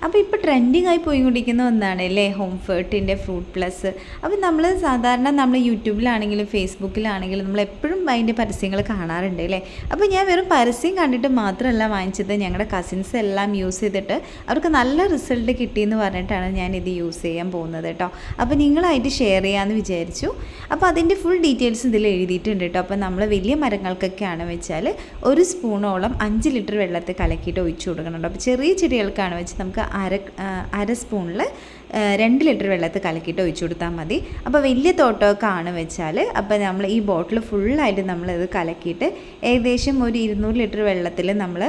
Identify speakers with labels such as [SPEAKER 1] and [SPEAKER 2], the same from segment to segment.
[SPEAKER 1] അപ്പോൾ ഇപ്പോൾ ട്രെൻഡിങ് ആയി പോയിക്കൊണ്ടിരിക്കുന്ന ഒന്നാണ് അല്ലേ ഹോംഫേർട്ടിൻ്റെ ഫ്രൂട്ട് പ്ലസ്. അപ്പോൾ നമ്മൾ സാധാരണ നമ്മൾ യൂട്യൂബിലാണെങ്കിലും ഫേസ്ബുക്കിലാണെങ്കിലും നമ്മൾ എപ്പോഴും അതിൻ്റെ പരസ്യങ്ങൾ കാണാറുണ്ട് അല്ലേ. അപ്പോൾ ഞാൻ വെറും പരസ്യം കണ്ടിട്ട് മാത്രമല്ല വാങ്ങിച്ചത്, ഞങ്ങളുടെ കസിൻസ് എല്ലാം യൂസ് ചെയ്തിട്ട് അവർക്ക് നല്ല റിസൾട്ട് കിട്ടിയെന്ന് പറഞ്ഞിട്ടാണ് ഞാൻ ഇത് യൂസ് ചെയ്യാൻ പോകുന്നത് കേട്ടോ. അപ്പോൾ നിങ്ങളായിട്ട് ഷെയർ ചെയ്യാമെന്ന് വിചാരിച്ചു. അപ്പോൾ അതിൻ്റെ ഫുൾ ഡീറ്റെയിൽസ് ഇതിൽ എഴുതിയിട്ടുണ്ട് കേട്ടോ. അപ്പോൾ നമ്മൾ വലിയ മരങ്ങൾക്കൊക്കെയാണ് വെച്ചാൽ 1 സ്പൂണോളം 5 ലിറ്റർ വെള്ളത്തിൽ കലക്കിയിട്ട് ഒഴിച്ചു കൊടുക്കണം. അപ്പോൾ ചെറിയ ചെടികൾക്കാണ് വെച്ച് നമുക്ക് അര സ്പൂണിൽ 2 ലിറ്റർ വെള്ളത്തിൽ കലക്കിയിട്ട് ഒഴിച്ചു കൊടുത്താൽ മതി. അപ്പോൾ വലിയ തോട്ടമൊക്കെ ആണ് വെച്ചാൽ അപ്പോൾ നമ്മൾ ഈ ബോട്ടിൽ ഫുള്ളായിട്ട് നമ്മളിത് കലക്കിയിട്ട് ഏകദേശം ഒരു 200 ലിറ്റർ വെള്ളത്തിൽ നമ്മൾ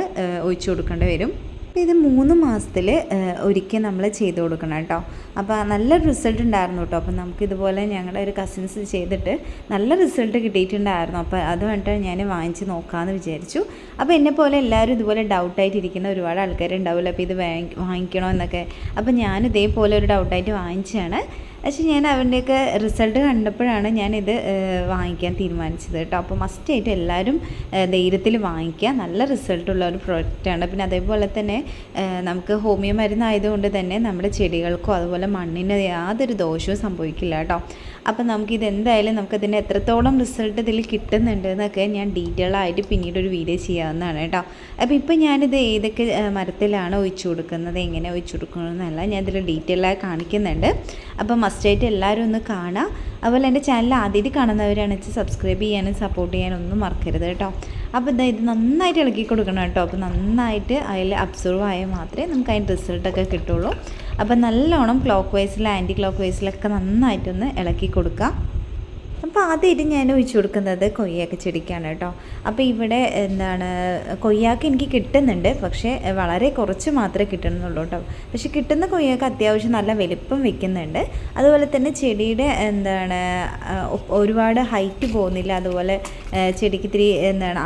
[SPEAKER 1] ഒഴിച്ചു കൊടുക്കേണ്ടി വരും. അപ്പോൾ ഇത് 3 മാസത്തിൽ ഒരിക്കൽ നമ്മൾ ചെയ്ത് കൊടുക്കണം കേട്ടോ. അപ്പോൾ നല്ല റിസൾട്ട് ഉണ്ടായിരുന്നു കേട്ടോ. അപ്പോൾ നമുക്കിതുപോലെ ഞങ്ങളുടെ ഒരു കസിൻസ് ചെയ്തിട്ട് നല്ല റിസൾട്ട് കിട്ടിയിട്ടുണ്ടായിരുന്നു. അപ്പോൾ അത് വേണ്ടിയിട്ട് ഞാൻ വാങ്ങിച്ച് നോക്കാമെന്ന് വിചാരിച്ചു. അപ്പോൾ എന്നെപ്പോലെ എല്ലാവരും ഇതുപോലെ ഡൗട്ടായിട്ടിരിക്കുന്ന ഒരുപാട് ആൾക്കാരുണ്ടാവില്ല, അപ്പോൾ ഇത് വാങ്ങിക്കണോ എന്നൊക്കെ. അപ്പോൾ ഞാൻ ഇതേപോലെ ഒരു ഡൗട്ടായിട്ട് വാങ്ങിച്ചാണ്. പക്ഷേ ഞാൻ അവൻ്റെയൊക്കെ റിസൾട്ട് കണ്ടപ്പോഴാണ് ഞാനിത് വാങ്ങിക്കാൻ തീരുമാനിച്ചത് കേട്ടോ. അപ്പോൾ മസ്റ്റായിട്ട് എല്ലാവരും ധൈര്യത്തിൽ വാങ്ങിക്കുക, നല്ല റിസൾട്ടുള്ള ഒരു പ്രോഡക്റ്റാണ്. പിന്നെ അതേപോലെ തന്നെ നമുക്ക് ഹോമിയോ മരുന്നായതുകൊണ്ട് തന്നെ നമ്മുടെ ചെടികൾക്കോ അതുപോലെ മണ്ണിന് യാതൊരു ദോഷവും സംഭവിക്കില്ല കേട്ടോ. അപ്പോൾ നമുക്കിത് എന്തായാലും നമുക്കതിൻ്റെ എത്രത്തോളം റിസൾട്ട് ഇതിൽ കിട്ടുന്നുണ്ട് എന്നൊക്കെ ഞാൻ ഡീറ്റെയിൽ ആയിട്ട് പിന്നീട് ഒരു വീഡിയോ ചെയ്യാവുന്നതാണ് കേട്ടോ. അപ്പോൾ ഇപ്പോൾ ഞാനിത് ഏതൊക്കെ മരത്തിലാണ് ഒഴിച്ചു കൊടുക്കുന്നത്, എങ്ങനെ ഒഴിച്ചു കൊടുക്കുന്നതെന്നല്ല ഞാൻ ഇതിൽ ഡീറ്റെയിലായി കാണിക്കുന്നുണ്ട്. അപ്പോൾ മസ്റ്റായിട്ട് എല്ലാവരും ഒന്ന് കാണാം. അതുപോലെ എൻ്റെ ചാനൽ ആദ്യമായിട്ട് കാണുന്നവരാണെന്ന് വെച്ചാൽ സബ്സ്ക്രൈബ് ചെയ്യാനും സപ്പോർട്ട് ചെയ്യാനും ഒന്നും മറക്കരുത് കേട്ടോ. അപ്പോൾ ഇത് നന്നായിട്ട് ഇളക്കി കൊടുക്കണം കേട്ടോ. അപ്പോൾ നന്നായിട്ട് അതിൽ അബ്സോർവ് ആയാൽ മാത്രമേ നമുക്ക് അതിൻ്റെ റിസൾട്ടൊക്കെ കിട്ടുള്ളൂ. അപ്പോൾ നല്ലോണം ക്ലോക്ക് വൈസിൽ ആൻറ്റി ക്ലോക്ക് വൈസിലൊക്കെ നന്നായിട്ടൊന്ന് ഇളക്കി കൊടുക്കുക. അപ്പോൾ ആദ്യമായിട്ട് ഞാൻ ഒഴിച്ചു കൊടുക്കുന്നത് കൊയ്യാക്ക ചെടിക്കാണ് കേട്ടോ. അപ്പോൾ ഇവിടെ കൊയ്യാക്ക എനിക്ക് കിട്ടുന്നുണ്ട്, പക്ഷേ വളരെ കുറച്ച് മാത്രമേ കിട്ടുന്നുള്ളൂ കേട്ടോ. പക്ഷേ കിട്ടുന്ന കൊയ്യാക്ക അത്യാവശ്യം നല്ല വലിപ്പം വെക്കുന്നുണ്ട്. അതുപോലെ തന്നെ ചെടിയുടെ ഒരുപാട് ഹൈറ്റ് പോകുന്നില്ല. അതുപോലെ ചെടിക്ക് ഇത്തിരി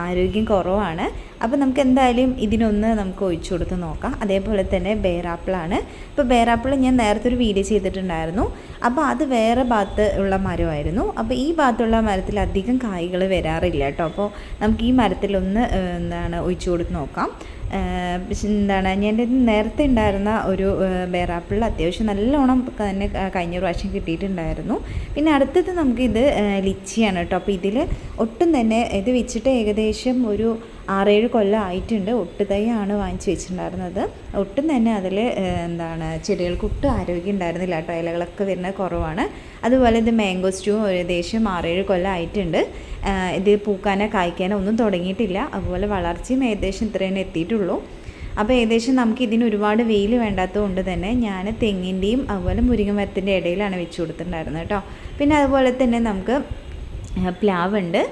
[SPEAKER 1] ആരോഗ്യം കുറവാണ്. അപ്പോൾ നമുക്ക് എന്തായാലും ഇതിനൊന്ന് നമുക്ക് ഒഴിച്ചു കൊടുത്ത് നോക്കാം. അതേപോലെ തന്നെ ബേറാപ്പിളാണ്. ഇപ്പോൾ ബേറാപ്പിൾ ഞാൻ നേരത്തെ ഒരു വീഡിയോ ചെയ്തിട്ടുണ്ടായിരുന്നു. അപ്പോൾ അത് വേറെ ഭാഗത്ത് ഉള്ള മരമായിരുന്നു. അപ്പോൾ ഈ ഭാഗത്തുള്ള മരത്തിൽ അധികം കായ്കൾ വരാറില്ല കേട്ടോ. അപ്പോൾ നമുക്ക് ഈ മരത്തിലൊന്ന് ഒഴിച്ചു കൊടുത്ത് നോക്കാം. ഞാൻ നേരത്തെ ഉണ്ടായിരുന്ന ഒരു ബേറാപ്പിൾ അത്യാവശ്യം നല്ലോണം തന്നെ കഴിഞ്ഞ പ്രാവശ്യം കിട്ടിയിട്ടുണ്ടായിരുന്നു. പിന്നെ അടുത്തത് നമുക്കിത് ലിച്ചിയാണ് കേട്ടോ. അപ്പോൾ ഇതിൽ ഒട്ടും തന്നെ ഇത് വെച്ചിട്ട് ഏകദേശം ഒരു 6-7 കൊല്ലം ആയിട്ടുണ്ട്. ഒട്ടുതൈയാണ് വാങ്ങിച്ച് വെച്ചിട്ടുണ്ടായിരുന്നത്. ഒട്ടും തന്നെ അതിൽ ചെടികൾക്ക് ഒട്ടും ആരോഗ്യം ഉണ്ടായിരുന്നില്ല കേട്ടോ. ഇലകളൊക്കെ വരുന്നത് കുറവാണ്. അതുപോലെ ഇത് മാംഗോസ്റ്റൂവും ഏകദേശം 6-7 കൊല്ലം ആയിട്ടുണ്ട്. ഇത് പൂക്കാനോ കായ്ക്കാനോ ഒന്നും തുടങ്ങിയിട്ടില്ല. അതുപോലെ വളർച്ചയും ഏകദേശം ഇത്രയും എത്തിയിട്ടുള്ളൂ. അപ്പോൾ ഏകദേശം നമുക്ക് ഇതിന് ഒരുപാട് വെയിൽ വേണ്ടാത്തത് കൊണ്ട് തന്നെ ഞാൻ തെങ്ങിൻ്റെയും അതുപോലെ മുരിങ്ങ മരത്തിൻ്റെ ഇടയിലാണ് വെച്ച് കൊടുത്തിട്ടുണ്ടായിരുന്നത് കേട്ടോ. പിന്നെ അതുപോലെ തന്നെ നമുക്ക് പ്ലാവുണ്ട്.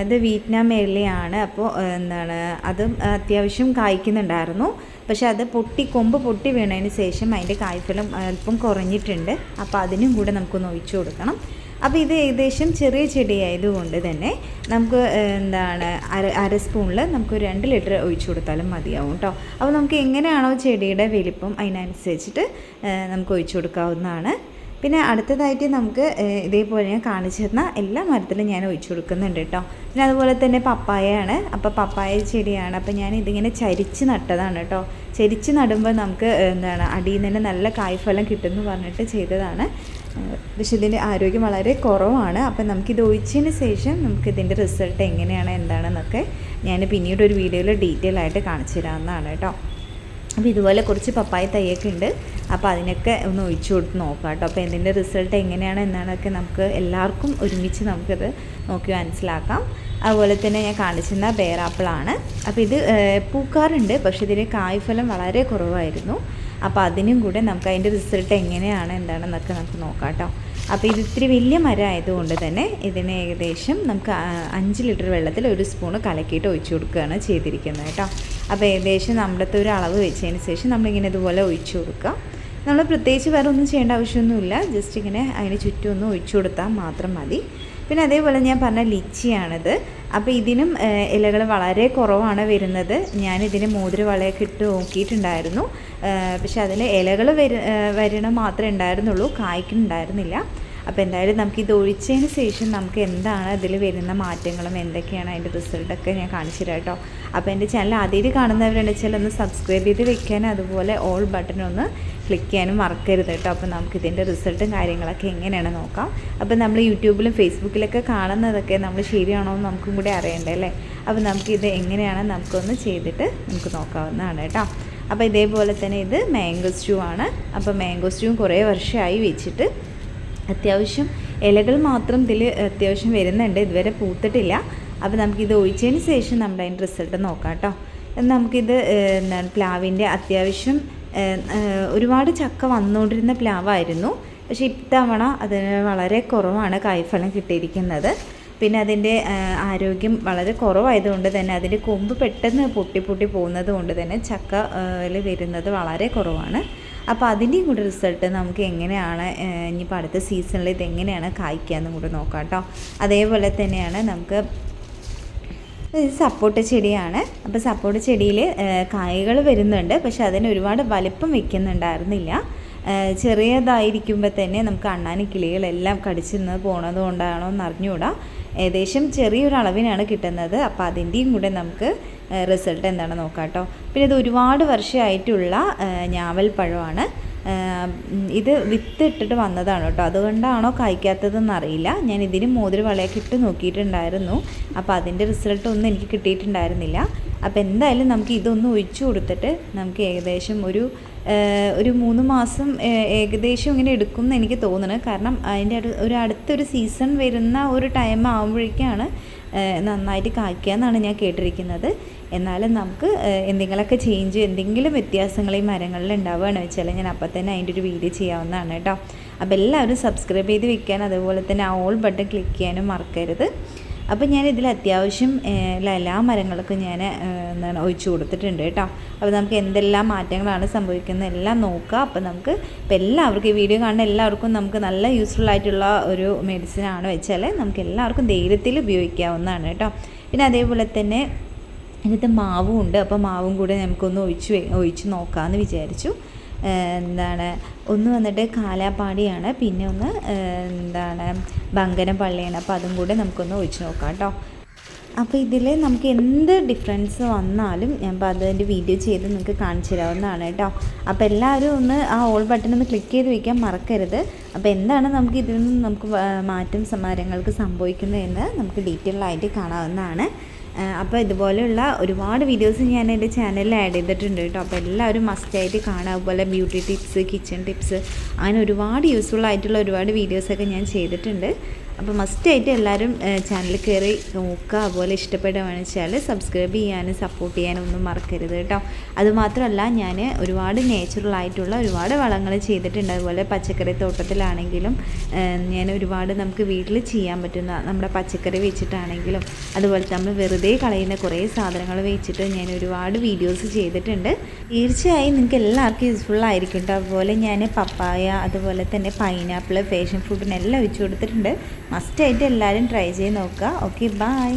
[SPEAKER 1] ഇത് വിയറ്റ്നാം മേളിയാണ്. അപ്പോൾ അതും അത്യാവശ്യം കായ്ക്കുന്നുണ്ടായിരുന്നു. പക്ഷേ അത് കൊമ്പ് പൊട്ടി വീണതിന് ശേഷം അതിൻ്റെ കായ്ഫലം അല്പം കുറഞ്ഞിട്ടുണ്ട്. അപ്പോൾ അതിനും കൂടെ നമുക്കൊന്ന് ഒഴിച്ചു കൊടുക്കണം. അപ്പോൾ ഇത് ഏകദേശം ചെറിയ ചെടിയായതുകൊണ്ട് തന്നെ നമുക്ക് അര സ്പൂണിൽ നമുക്ക് 2 ലിറ്റർ ഒഴിച്ചു കൊടുത്താലും മതിയാവും കേട്ടോ. അപ്പോൾ നമുക്ക് എങ്ങനെയാണോ ചെടിയുടെ വലിപ്പം അതിനനുസരിച്ചിട്ട് നമുക്ക് ഒഴിച്ചു കൊടുക്കാവുന്നതാണ്. പിന്നെ അടുത്തതായിട്ട് നമുക്ക് ഇതേപോലെ ഞാൻ കാണിച്ചു തന്ന എല്ലാ മരത്തിലും ഞാൻ ഒഴിച്ചു കൊടുക്കുന്നുണ്ട് കേട്ടോ. പിന്നെ അതുപോലെ തന്നെ പപ്പായയാണ്. അപ്പോൾ പപ്പായ ചെടിയാണ്. അപ്പോൾ ഞാൻ ഇതിങ്ങനെ ചരിച്ച് നട്ടതാണ് കേട്ടോ. ചരിച്ച് നടുമ്പോൾ നമുക്ക് അടിയിൽ നിന്ന് നല്ല കായ്ഫലം കിട്ടുമെന്ന് പറഞ്ഞിട്ട് ചെയ്തതാണ്. പക്ഷെ ഇതിൻ്റെ ആരോഗ്യം വളരെ കുറവാണ്. അപ്പം നമുക്കിത് ഒഴിച്ചതിന് ശേഷം നമുക്കിതിൻ്റെ റിസൾട്ട് എങ്ങനെയാണ് എന്താണെന്നൊക്കെ ഞാൻ പിന്നീട് ഒരു വീഡിയോയിൽ ഡീറ്റെയിൽ ആയിട്ട് കാണിച്ചു തരാവുന്നതാണ് കേട്ടോ. അപ്പോൾ ഇതുപോലെ കുറച്ച് പപ്പായ തൈയൊക്കെ ഉണ്ട്. അപ്പോൾ അതിനൊക്കെ ഒന്ന് ഒഴിച്ചു കൊടുത്ത് നോക്കാം കേട്ടോ. അപ്പോൾ ഇതിൻ്റെ റിസൾട്ട് എങ്ങനെയാണ് എന്നാണൊക്കെ നമുക്ക് എല്ലാവർക്കും ഒരുമിച്ച് നമുക്കത് നോക്കി മനസ്സിലാക്കാം. അതുപോലെ തന്നെ ഞാൻ കാണിച്ചിരുന്ന ബേറാപ്പിളാണ്. അപ്പോൾ ഇത് പൂക്കാറുണ്ട്, പക്ഷേ ഇതിൻ്റെ കായ്ഫലം വളരെ കുറവായിരുന്നു. അപ്പോൾ അതിനും കൂടെ നമുക്ക് അതിൻ്റെ റിസൾട്ട് എങ്ങനെയാണ് എന്താണെന്നൊക്കെ നമുക്ക് നോക്കാം കേട്ടോ. അപ്പോൾ ഇത് ഇത്തിരി വലിയ മരം ആയതുകൊണ്ട് തന്നെ ഇതിന് ഏകദേശം നമുക്ക് 5 ലിറ്റർ വെള്ളത്തിൽ 1 സ്പൂണ് കലക്കിയിട്ട് ഒഴിച്ചു കൊടുക്കുകയാണ് ചെയ്തിരിക്കുന്നത് കേട്ടോ. അപ്പോൾ ഏകദേശം നമ്മുടെ ഒരു അളവ് വെച്ചതിന് ശേഷം നമ്മളിങ്ങനെ ഇതുപോലെ ഒഴിച്ചു കൊടുക്കുക. നമ്മൾ പ്രത്യേകിച്ച് വേറെ ഒന്നും ചെയ്യേണ്ട ആവശ്യമൊന്നുമില്ല. ജസ്റ്റ് ഇങ്ങനെ അതിന് ചുറ്റും ഒന്ന് ഒഴിച്ചു കൊടുത്താൽ മാത്രം മതി. പിന്നെ അതേപോലെ ഞാൻ പറഞ്ഞ ലിച്ചിയാണിത്. അപ്പോൾ ഇതിനും ഇലകൾ വളരെ കുറവാണ് വരുന്നത്. ഞാനിതിന് മോതിരവളയൊക്കെ ഇട്ട് നോക്കിയിട്ടുണ്ടായിരുന്നു. പക്ഷെ അതിൽ ഇലകൾ വരണം മാത്രമേ ഉണ്ടായിരുന്നുള്ളൂ, കായ്ക്കുന്നുണ്ടായിരുന്നില്ല. അപ്പോൾ എന്തായാലും നമുക്കിത് ഒഴിച്ചതിന് ശേഷം നമുക്ക് എന്താണ് അതിൽ വരുന്ന മാറ്റങ്ങളും എന്തൊക്കെയാണ് അതിൻ്റെ റിസൾട്ടൊക്കെ ഞാൻ കാണിച്ചു തരാം കേട്ടോ. അപ്പോൾ എൻ്റെ ചാനൽ ആദ്യമായിട്ട് കാണുന്നവരുണ്ടെന്ന് വെച്ചാൽ ഒന്ന് സബ്സ്ക്രൈബ് ചെയ്ത് വെക്കാനും അതുപോലെ ഓൾ ബട്ടൺ ഒന്ന് ക്ലിക്ക് ചെയ്യാനും മറക്കരുത് കേട്ടോ. അപ്പോൾ നമുക്കിതിൻ്റെ റിസൾട്ടും കാര്യങ്ങളൊക്കെ എങ്ങനെയാണ് നോക്കാം. അപ്പോൾ നമ്മൾ യൂട്യൂബിലും ഫേസ്ബുക്കിലൊക്കെ കാണുന്നതൊക്കെ നമ്മൾ ശരിയാണോ എന്ന് നമുക്കും കൂടി അറിയണ്ടേ അല്ലേ. അപ്പോൾ നമുക്കിത് എങ്ങനെയാണ് നമുക്കൊന്ന് ചെയ്തിട്ട് നമുക്ക് നോക്കാവുന്നതാണ് കേട്ടോ. അപ്പോൾ ഇതേപോലെ തന്നെ ഇത് മാംഗോ സ്റ്റൂ ആണ്. അപ്പോൾ മാംഗോ സ്റ്റൂവും കുറേ വർഷമായി വെച്ചിട്ട് അത്യാവശ്യം ഇലകൾ മാത്രം ഇതിൽ അത്യാവശ്യം വരുന്നുണ്ട്, ഇതുവരെ പൂത്തിട്ടില്ല. അപ്പോൾ നമുക്കിത് ഒഴിച്ചതിന് ശേഷം നമ്മുടെ അതിൻ്റെ റിസൾട്ട് നോക്കാം കേട്ടോ. നമുക്കിത് എന്താണ് പ്ലാവിൻ്റെ അത്യാവശ്യം ഒരുപാട് ചക്ക വന്നുകൊണ്ടിരുന്ന പ്ലാവായിരുന്നു. പക്ഷേ ഇത്തവണ അതിന് വളരെ കുറവാണ് കായ്ഫലം കിട്ടിയിരിക്കുന്നത്. പിന്നെ അതിൻ്റെ ആരോഗ്യം വളരെ കുറവായതുകൊണ്ട് തന്നെ അതിൻ്റെ കൊമ്പ് പെട്ടെന്ന് പൊട്ടി പോകുന്നത് കൊണ്ട് തന്നെ ചക്ക വരുന്നത് വളരെ കുറവാണ്. അപ്പോൾ അതിൻ്റെയും കൂടെ റിസൾട്ട് നമുക്ക് എങ്ങനെയാണ് ഇനിയിപ്പോൾ അടുത്ത സീസണിൽ ഇതെങ്ങനെയാണ് കായ്ക്കാമെന്നും കൂടെ നോക്കാം കേട്ടോ. അതേപോലെ തന്നെയാണ് നമുക്ക് സപ്പോട്ട ചെടിയാണ്. അപ്പോൾ സപ്പോട്ട ചെടിയിൽ കായകൾ വരുന്നുണ്ട്, പക്ഷെ അതിന് ഒരുപാട് വലിപ്പം വയ്ക്കുന്നുണ്ടായിരുന്നില്ല. ചെറിയതായിരിക്കുമ്പോൾ തന്നെ നമുക്ക് അണ്ണാനി കിളികളെല്ലാം കടിച്ചിരുന്ന് പോണത് കൊണ്ടാണോ എന്ന് അറിഞ്ഞുകൂടാ. ഏകദേശം ചെറിയൊരളവിനാണ് കിട്ടുന്നത്. അപ്പോൾ അതിൻ്റെയും കൂടെ നമുക്ക് റിസൾട്ട് എന്താണ് നോക്കാം കേട്ടോ. പിന്നെ ഇത് ഒരുപാട് വർഷമായിട്ടുള്ള ഞാവൽപ്പഴമാണ്. ഇത് വിത്ത് ഇട്ടിട്ട് വന്നതാണ് കേട്ടോ, അതുകൊണ്ടാണോ കായ്ക്കാത്തതെന്ന് അറിയില്ല. ഞാൻ ഇതിന് മോതിര വളയൊക്കെ ഇട്ട് നോക്കിയിട്ടുണ്ടായിരുന്നു. അപ്പോൾ അതിൻ്റെ റിസൾട്ടൊന്നും എനിക്ക് കിട്ടിയിട്ടുണ്ടായിരുന്നില്ല. അപ്പോൾ എന്തായാലും നമുക്ക് ഇതൊന്ന് ഒഴിച്ചു കൊടുത്തിട്ട് നമുക്ക് ഏകദേശം ഒരു 3 മാസം ഏകദേശം ഇങ്ങനെ എടുക്കും എന്ന് എനിക്ക് തോന്നുന്നത്. കാരണം അതിൻ്റെ അടുത്തൊരു സീസൺ വരുന്ന ഒരു ടൈം ആകുമ്പോഴേക്കാണ് നന്നായിട്ട് കായ്ക്കുക എന്നാണ് ഞാൻ കേട്ടിരിക്കുന്നത്. എന്നാലും നമുക്ക് എന്തെങ്കിലും വ്യത്യാസങ്ങൾ ഈ മരങ്ങളിൽ ഉണ്ടാവുകയാണെന്ന് വെച്ചാൽ ഞാൻ അപ്പം തന്നെ അതിൻ്റെ ഒരു വീഡിയോ ചെയ്യാവുന്നതാണ് കേട്ടോ. അപ്പോൾ എല്ലാവരും സബ്സ്ക്രൈബ് ചെയ്ത് വെക്കാൻ, അതുപോലെ തന്നെ ആ ഓൾ ബട്ടൺ ക്ലിക്ക് ചെയ്യാനും മറക്കരുത്. അപ്പോൾ ഞാൻ ഇതിൽ അത്യാവശ്യം എല്ലാ മരങ്ങൾക്കും ഞാൻ ഒഴിച്ചു കൊടുത്തിട്ടുണ്ട് കേട്ടോ. അപ്പോൾ നമുക്ക് എന്തെല്ലാം മാറ്റങ്ങളാണ് സംഭവിക്കുന്നത് എല്ലാം നോക്കുക. അപ്പോൾ നമുക്ക് ഇപ്പോൾ എല്ലാവർക്കും ഈ വീഡിയോ കാണുന്ന എല്ലാവർക്കും നമുക്ക് നല്ല യൂസ്ഫുൾ ആയിട്ടുള്ള ഒരു മെഡിസിനാണ് വെച്ചാൽ നമുക്ക് എല്ലാവർക്കും ധൈര്യത്തിൽ ഉപയോഗിക്കാവുന്നതാണ് കേട്ടോ. പിന്നെ അതേപോലെ തന്നെ ഇതിൻ്റെ മാവും ഉണ്ട്. അപ്പോൾ മാവും കൂടെ നമുക്കൊന്ന് ഒഴിച്ച് നോക്കാമെന്ന് വിചാരിച്ചു. ഒന്ന് വന്നിട്ട് കാലാപ്പാടിയാണ്, പിന്നെ ഒന്ന് ബങ്കനം പള്ളിയാണ്. അപ്പോൾ അതും കൂടെ നമുക്കൊന്ന് ഒഴിച്ച് നോക്കാം കേട്ടോ. അപ്പോൾ ഇതിൽ നമുക്ക് എന്ത് ഡിഫറൻസ് വന്നാലും ഞാൻ അതിൻ്റെ വീഡിയോ ചെയ്ത് നിങ്ങൾക്ക് കാണിച്ചു തരാവുന്നതാണ് കേട്ടോ. അപ്പോൾ എല്ലാവരും ഒന്ന് ആ ഓൾ ബട്ടൺ ഒന്ന് ക്ലിക്ക് ചെയ്ത് വയ്ക്കാൻ മറക്കരുത്. അപ്പോൾ എന്താണ് നമുക്ക് ഇതിൽ നിന്ന് നമുക്ക് മാറ്റം മരങ്ങൾക്ക് സംഭവിക്കുന്നതെന്ന് നമുക്ക് ഡീറ്റെയിൽ ആയിട്ട് കാണാവുന്നതാണ്. അപ്പോൾ ഇതുപോലെയുള്ള ഒരുപാട് വീഡിയോസ് ഞാൻ എൻ്റെ ചാനലിൽ ആഡ് ചെയ്തിട്ടുണ്ട് കേട്ടോ. അപ്പോൾ എല്ലാവരും മസ്റ്റായിട്ട് കാണുക. അതുപോലെ ബ്യൂട്ടി ടിപ്സ്, കിച്ചൺ ടിപ്സ്, അങ്ങനെ ഒരുപാട് യൂസ്ഫുൾ ആയിട്ടുള്ള ഒരുപാട് വീഡിയോസൊക്കെ ഞാൻ ചെയ്തിട്ടുണ്ട്. അപ്പോൾ മസ്റ്റായിട്ട് എല്ലാവരും ചാനൽ കയറി നോക്കുക. അതുപോലെ ഇഷ്ടപ്പെടുകയാണെന്ന് വെച്ചാൽ സബ്സ്ക്രൈബ് ചെയ്യാനും സപ്പോർട്ട് ചെയ്യാനും ഒന്നും മറക്കരുത് കേട്ടോ. അതുമാത്രമല്ല ഞാൻ ഒരുപാട് നേച്ചുറലായിട്ടുള്ള ഒരുപാട് വളങ്ങൾ ചെയ്തിട്ടുണ്ട്. അതുപോലെ പച്ചക്കറി തോട്ടത്തിലാണെങ്കിലും ഞാൻ ഒരുപാട് നമുക്ക് വീട്ടിൽ ചെയ്യാൻ പറ്റുന്ന നമ്മുടെ പച്ചക്കറി വെച്ചിട്ടാണെങ്കിലും അതുപോലെ നമ്മൾ വെറുതെ കളയുന്ന കുറേ സാധനങ്ങൾ വെച്ചിട്ട് ഞാൻ ഒരുപാട് വീഡിയോസ് ചെയ്തിട്ടുണ്ട്. തീർച്ചയായും നിങ്ങൾക്ക് എല്ലാവർക്കും യൂസ്ഫുൾ ആയിരിക്കും കേട്ടോ. അതുപോലെ ഞാൻ പപ്പായ, അതുപോലെ തന്നെ പൈനാപ്പിൾ, ഫാഷൻ ഫ്രൂട്ടിനെല്ലാം വെച്ച് കൊടുത്തിട്ടുണ്ട്. മസ്റ്റായിട്ട് എല്ലാവരും ട്രൈ ചെയ്ത് നോക്കുക. Okay, by.